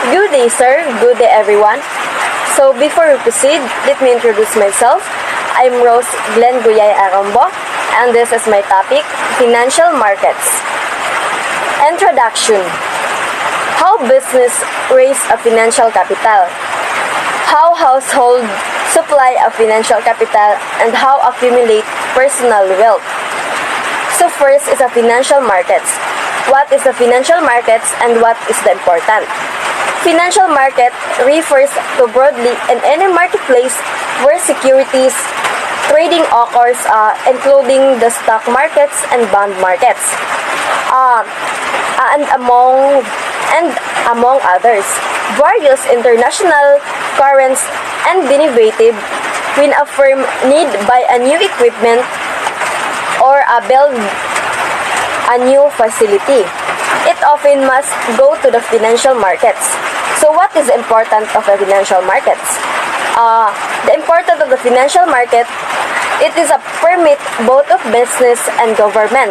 Good day, sir. Good day, everyone. So, before we proceed, let me introduce myself. I'm Rose Glenn Guyay Arombo, and this is my topic, Financial Markets. Introduction. How business raise a financial capital. How household supply a financial capital and how accumulate personal wealth. So first is a financial markets. What is the financial markets and what is the important? Financial market refers to broadly in any marketplace where securities trading occurs, including the stock markets and bond markets, and among others. Various international currents and derivative when a firm need buy a new equipment or build a new facility. It often must go to the financial markets. So what is the importance of the financial markets? The importance of the financial market, it is a permit both of business and government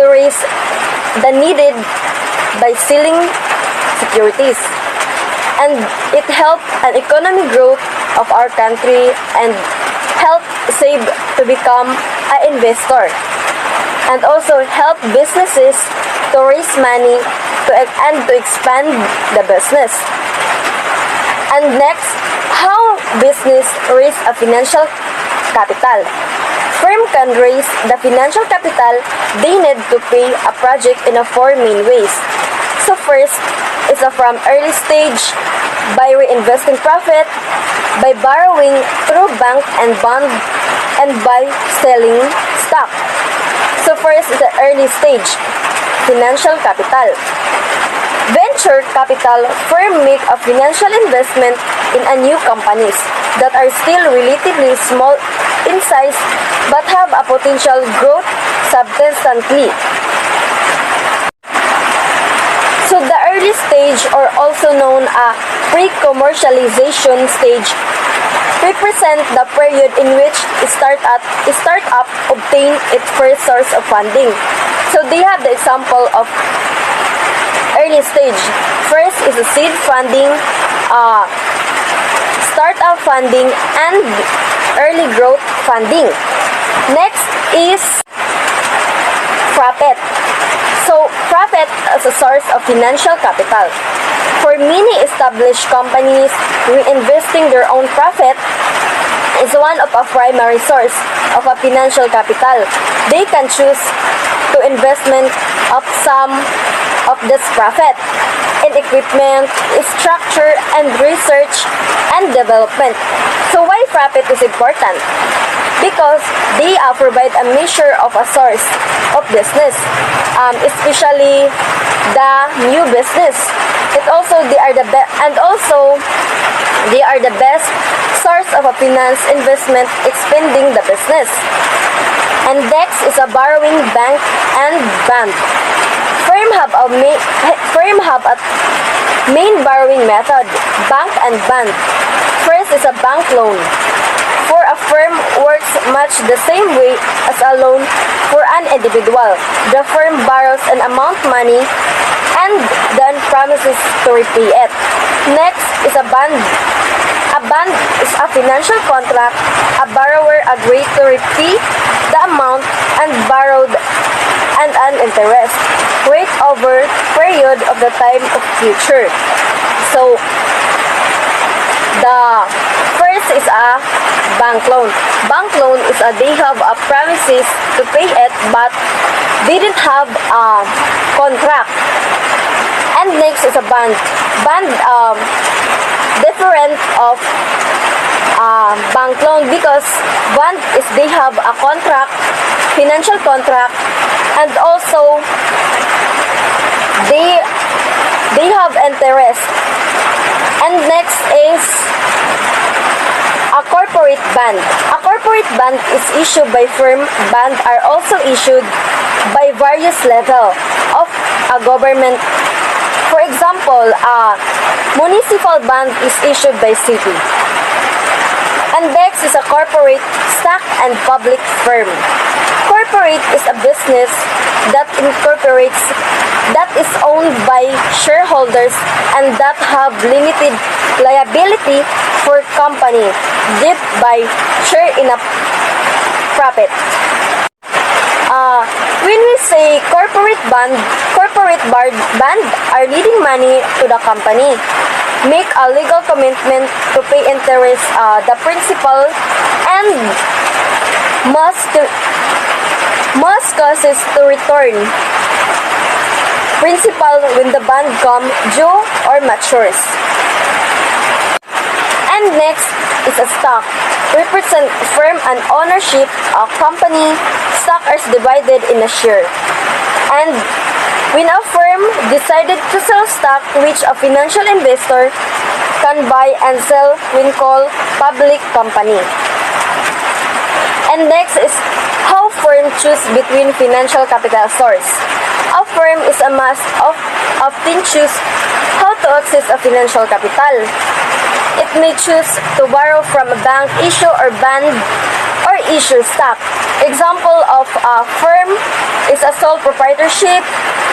to raise the needed by selling securities. And it helps an economic growth of our country and help save to become an investor. And also help businesses to raise money and to expand the business. And next, how business raise a financial capital. Firm can raise the financial capital they need to pay a project in four main ways. So first is from early stage by reinvesting profit, by borrowing through bank and bond, and by selling stock. So first is the early stage, financial capital. Venture capital firm make a financial investment in a new companies that are still relatively small in size but have a potential growth substantially. So the early stage, or also known as pre-commercialization stage, represent the period in which a startup obtain its first source of funding. So they have the example of early stage. First is a seed funding, startup funding, and early growth funding. Next is profit. So profit as a source of financial capital. For many established companies, reinvesting their own profit is one of a primary source of a financial capital. They can choose to investment of some of this profit in equipment, structure, and research and development. So why profit is important? Because they provide a measure of a source of business, especially the new business. They are the best source of a finance investment expanding the business. And next is a borrowing bank and bond. Firm have a main borrowing method, bank and bond. First is a bank loan. For a firm works much the same way as a loan for an individual. The firm borrows an amount of money and then promises to repay it. Next is a bond. A bond is a financial contract. A borrower agrees to repay the amount and borrowed and an interest rate over period of the time of future. So the first is a bank loan. Bank loan is they have a promises to pay it but they didn't have a contract. And next is a bond. Bond different of bank loan because bond is they have a contract, financial contract, and also they have interest. And next is a corporate bond. A corporate bond is issued by firm. Bond are also issued by various level of a government. For example, a municipal bond is issued by city. And next is a corporate stock and public firm. Corporate is a business that incorporates that is owned by shareholders and that have limited liability for company dipped by share in a profit. When we say corporate bond are leading money to the company, make a legal commitment to pay interest, the principal, and must causes to return principal when the bond come due or matures. And next is a stock. Represent firm and ownership of company. Stock is divided in a share. And when a firm decided to sell stock which a financial investor can buy and sell when called public company. And next is how firm choose between financial capital source. A firm is a must often choose how to access a financial capital. It may choose to borrow from a bank, issue or bond, or issue stock. Example of a firm is a sole proprietorship,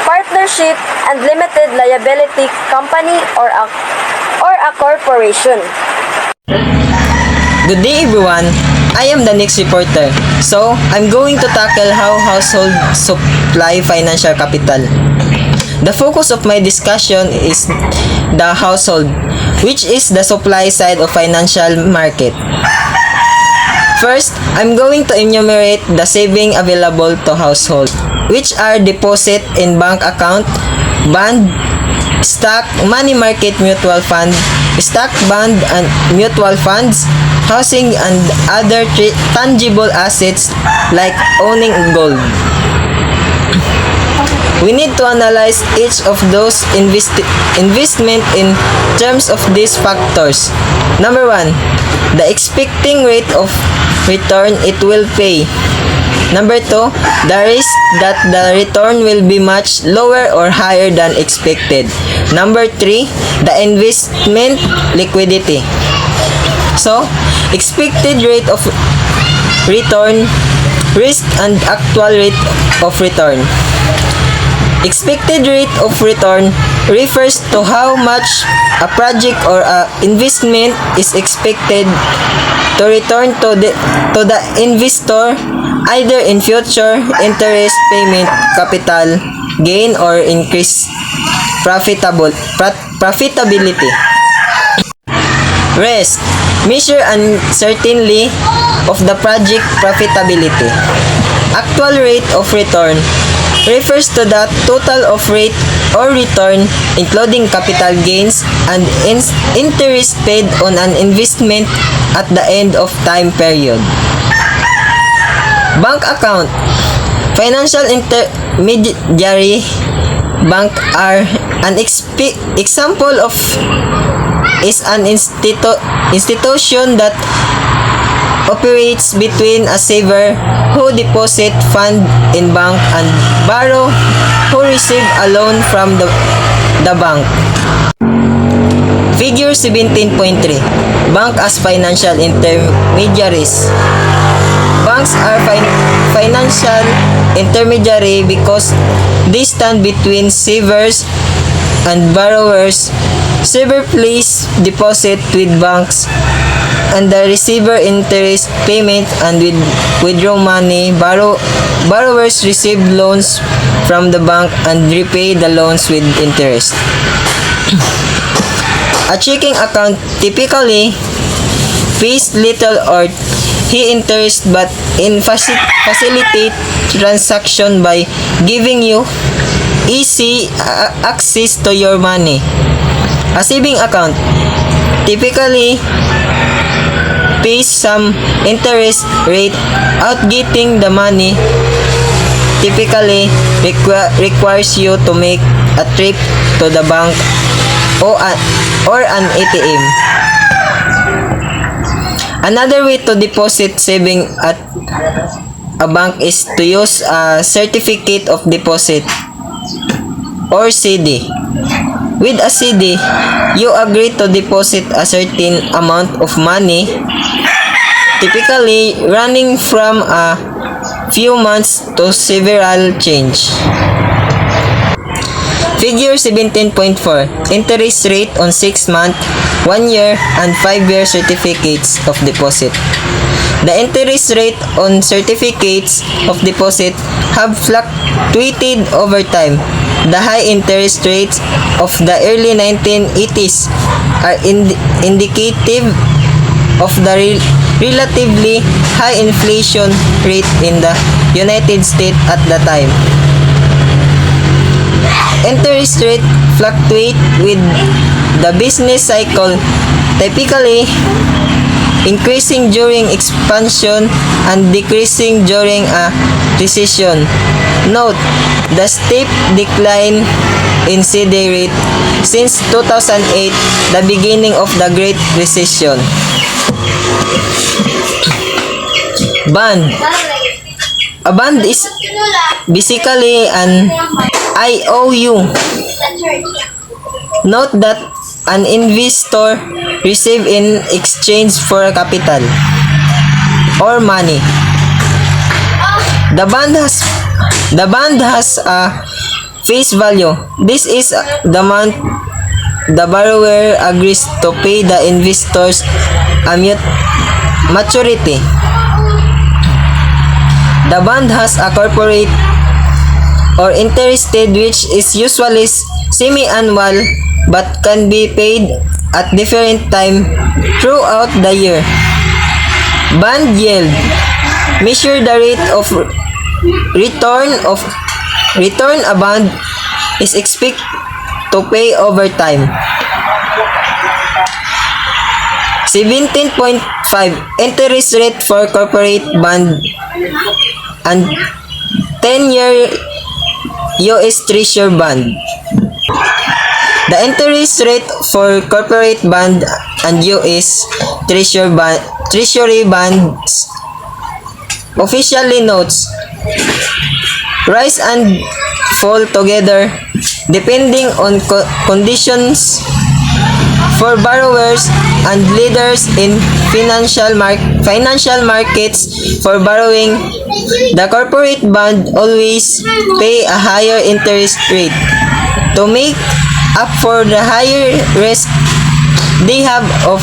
partnership, and limited liability company or a corporation. Good day everyone, I am the next reporter. So, I'm going to tackle how household supply financial capital. The focus of my discussion is the household, which is the supply side of financial market. First, I'm going to enumerate the saving available to household, which are deposit in bank account, bond, stock, money market mutual fund, stock bond and mutual funds, housing and other tangible assets like owning gold. We need to analyze each of those investment in terms of these factors. Number 1, the expecting rate of return it will pay. Number 2, the risk that the return will be much lower or higher than expected. Number 3, the investment liquidity. So, expected rate of return, risk, and actual rate of return. Expected rate of return refers to how much a project or a investment is expected to return to the investor either in future interest payment, capital gain, or increased profitability. Risk measure uncertainty of the project profitability. Actual rate of return refers to the total of rate or return including capital gains and interest paid on an investment at the end of time period. Bank account. Financial intermediary bank are an example of is an institution that operates between a saver who deposit fund in bank and borrower who receive a loan from the bank. Figure 17.3. Bank as financial intermediaries. Banks are financial intermediary because they stand between savers and borrowers. Saver place deposit with banks and the receiver interest payment and withdraw money. Borrowers receive loans from the bank and repay the loans with interest. A checking account typically pays little or high interest but facilitate transaction by giving you easy access to your money. A saving account typically pays some interest rate out getting the money typically requires you to make a trip to the bank or an ATM. Another way to deposit saving at a bank is to use a certificate of deposit or CD. With a CD, you agree to deposit a certain amount of money, typically running from a few months to several change. Figure 17.4. Interest rate on 6-month, 1-year, and 5-year certificates of deposit. The interest rate on certificates of deposit have fluctuated over time. The high interest rates of the early 1980s are indicative of the relatively high inflation rate in the United States at the time. Interest rate fluctuate with the business cycle, typically increasing during expansion and decreasing during a recession. Note the steep decline in CD rate since 2008, the beginning of the Great Recession. Bond. A bond is basically an IOU. Note that an investor receives in exchange for capital or money. The bond has a face value. This is the amount the borrower agrees to pay the investors at maturity. The bond has a corporate or interest rate which is usually semi-annual but can be paid at different time throughout the year. Bond yield measure the rate of return a bond is expected to pay over time. 17.5 interest rate for corporate bond and 10-year US Treasury bond. The interest rate for corporate bond and US Treasury bonds officially notes rise and fall together depending on conditions for borrowers and leaders in financial markets. For borrowing, the corporate bond always pay a higher interest rate to make up for the higher risk they have of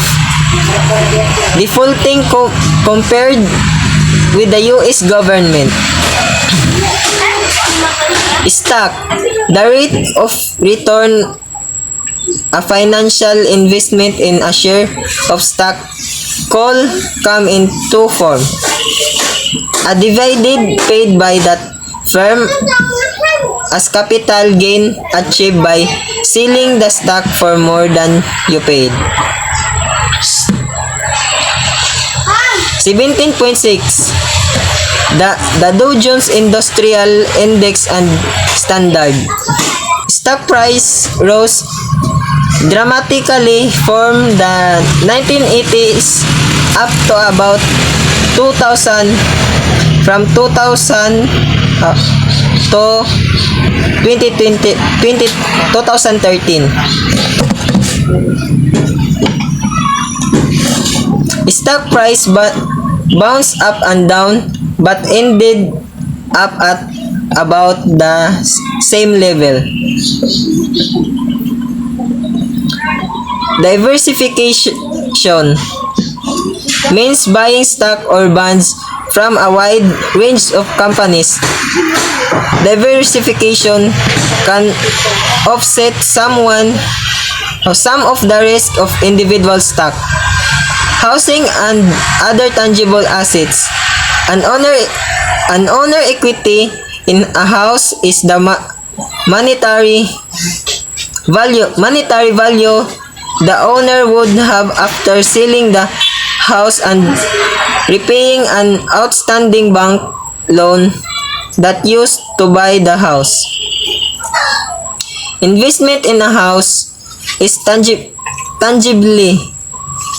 defaulting compared with the US government. Stock. The rate of return a financial investment in a share of stock come in two forms. A dividend paid by that firm as capital gain achieved by selling the stock for more than you paid. 17.6 The Dow Jones Industrial Index and Standard. Stock price rose dramatically from the 1980s up to about 2000, from 2000 to 2013. Stock price bounced up and down but ended up at about the same level. Diversification means buying stock or bonds from a wide range of companies. Diversification can offset some of the risk of individual stock, housing, and other tangible assets. An owner equity in a house is the monetary value the owner would have after selling the house and repaying an outstanding bank loan that used to buy the house. Investment in a house is tangibly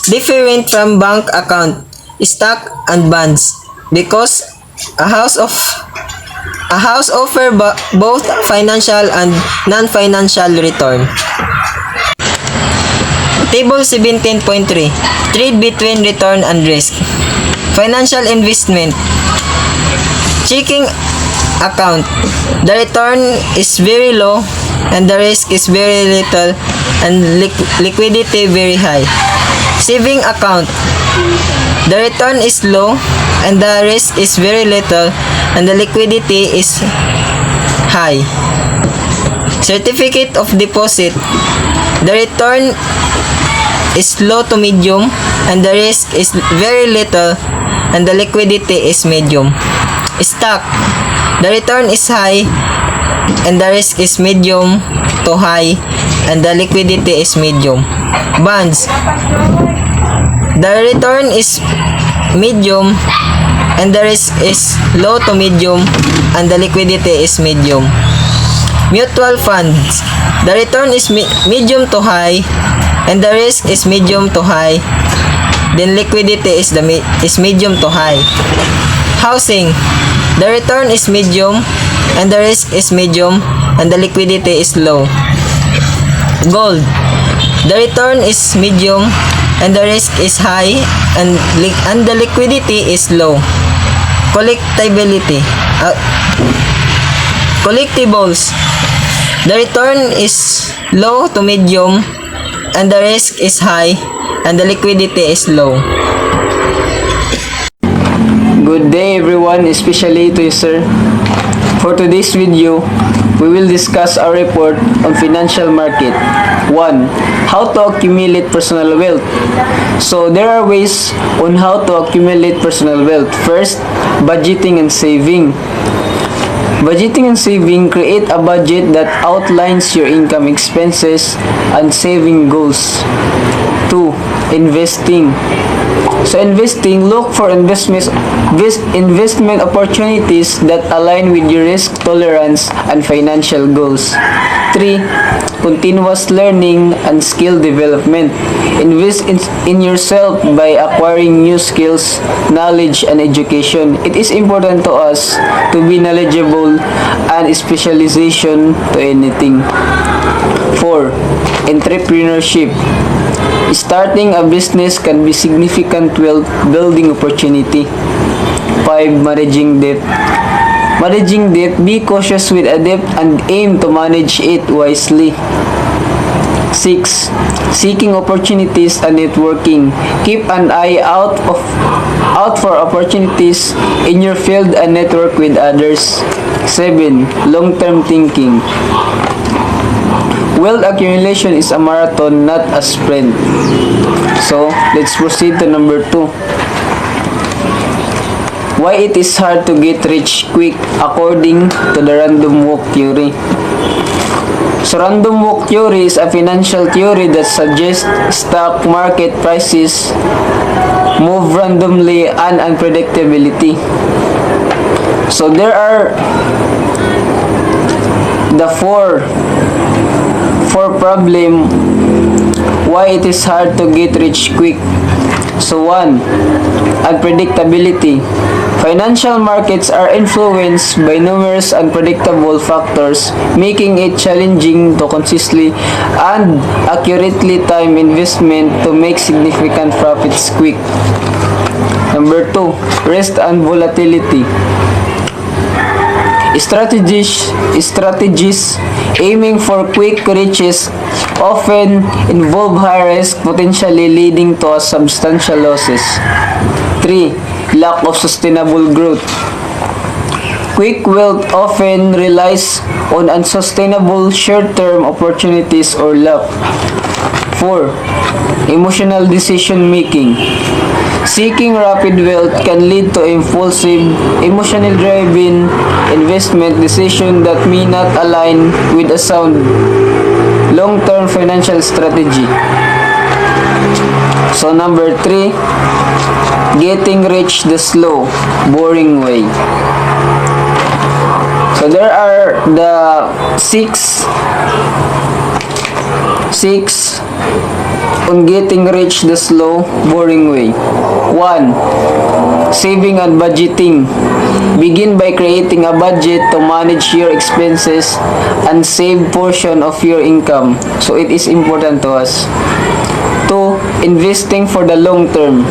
different from bank account, stock, and bonds because a house offers both financial and non-financial return. Table 17.3 Trade between return and risk. Financial investment. Checking account. The return is very low and the risk is very little and liquidity very high. Saving account. The return is low and the risk is very little and the liquidity is high. Certificate of deposit. The return is low to medium and the risk is very little and the liquidity is medium. Stock. The return is high and the risk is medium to high and the liquidity is medium. Bonds. The return is medium and the risk is low to medium and the liquidity is medium. Mutual funds. The return is medium to high and the risk is medium to high. Then liquidity is medium to high. Housing. The return is medium and the risk is medium and the liquidity is low. Gold. The return is medium and the risk is high and the liquidity is low. Collectibles. The return is low to medium and the risk is high and the liquidity is low. Good day everyone, especially to you sir. For today's video, we will discuss our report on financial market. 1. How to accumulate personal wealth. So there are ways on how to accumulate personal wealth. First, budgeting and saving. Budgeting and saving, create a budget that outlines your income, expenses, and saving goals. 2. Investing. So investing, look for investment opportunities that align with your risk tolerance and financial goals. 3. Continuous learning and skill development. Invest in yourself by acquiring new skills, knowledge, and education. It is important to us to be knowledgeable and specialization to anything. 4. Entrepreneurship. Starting a business can be significant wealth building opportunity. 5. Managing debt. Managing debt, be cautious with a debt and aim to manage it wisely. 6. Seeking opportunities and networking. Keep an eye out for opportunities in your field and network with others. 7. Long-term thinking. Wealth accumulation is a marathon, not a sprint. So, let's proceed to number 2. Why it is hard to get rich quick according to the random walk theory. So, random walk theory is a financial theory that suggests stock market prices move randomly and unpredictability. So, there are the four problem why it is hard to get rich quick. So 1. Unpredictability. Financial markets are influenced by numerous unpredictable factors, making it challenging to consistently and accurately time investment to make significant profits quick. Number 2. Risk and volatility. Strategies aiming for quick riches often involve high risk, potentially leading to substantial losses. 3. Lack of sustainable growth. Quick wealth often relies on unsustainable short-term opportunities or luck. 4. Emotional decision making. Seeking rapid wealth can lead to impulsive, emotionally driven investment decisions that may not align with a sound long-term financial strategy. So number 3, getting rich the slow, boring way. So there are the six on getting rich the slow, boring way. 1. Saving and budgeting. Begin by creating a budget to manage your expenses and save portion of your income. So it is important to us. 2. Investing for the long term.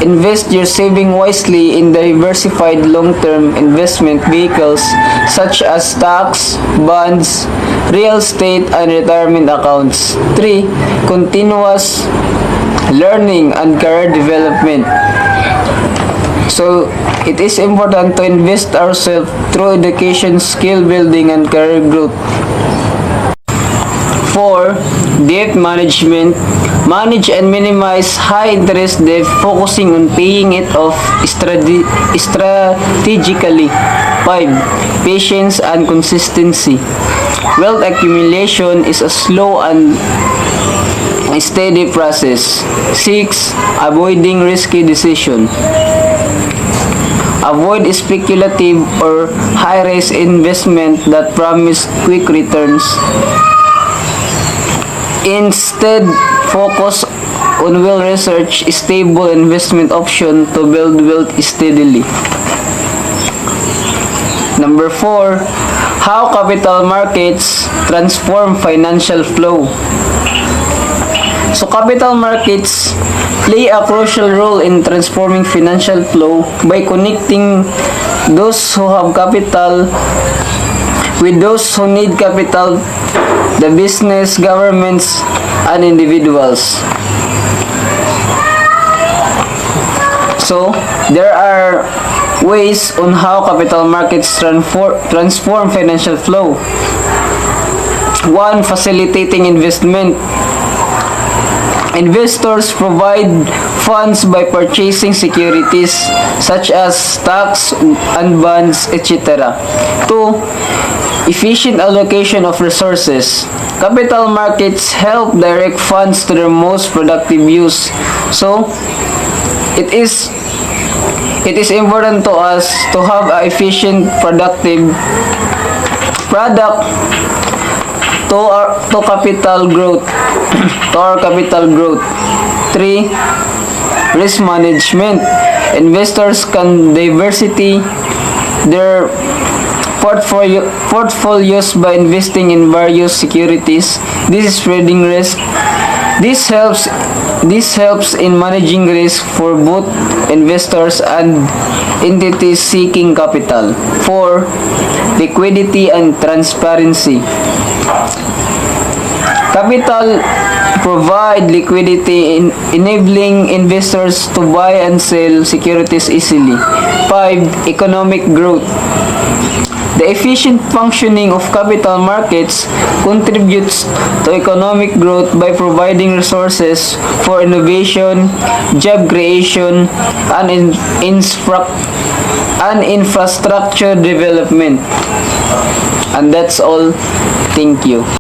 invest your saving wisely in diversified long-term investment vehicles such as stocks, bonds, real estate, and retirement accounts. 3. Continuous learning and career development. So, it is important to invest ourselves through education, skill building, and career growth. 4. Debt management. Manage and minimize high interest debt, focusing on paying it off strategically. 5. Patience and consistency. Wealth accumulation is a slow and steady process. 6. Avoiding risky decision. Avoid speculative or high-risk investment that promise quick returns. Instead, focus on well-researched, stable investment option to build wealth steadily. Number 4, how capital markets transform financial flow. So, capital markets play a crucial role in transforming financial flow by connecting those who have capital with those who need capital, the business, governments, and individuals. So, there are ways on how capital markets transform financial flow. 1. Facilitating investment. Investors provide funds by purchasing securities such as stocks and bonds, etc. 2. Efficient allocation of resources. Capital markets help direct funds to their most productive use. So, it is important to us to have an efficient, productive product to capital growth, to our capital growth. 3. Risk management. Investors can diversify their portfolios by investing in various securities. This is spreading risk. This helps in managing risk for both investors and entities seeking capital. 4. Liquidity and transparency. Capital provide liquidity enabling investors to buy and sell securities easily. 5. Economic growth. The efficient functioning of capital markets contributes to economic growth by providing resources for innovation, job creation, and infrastructure development. And that's all. Thank you.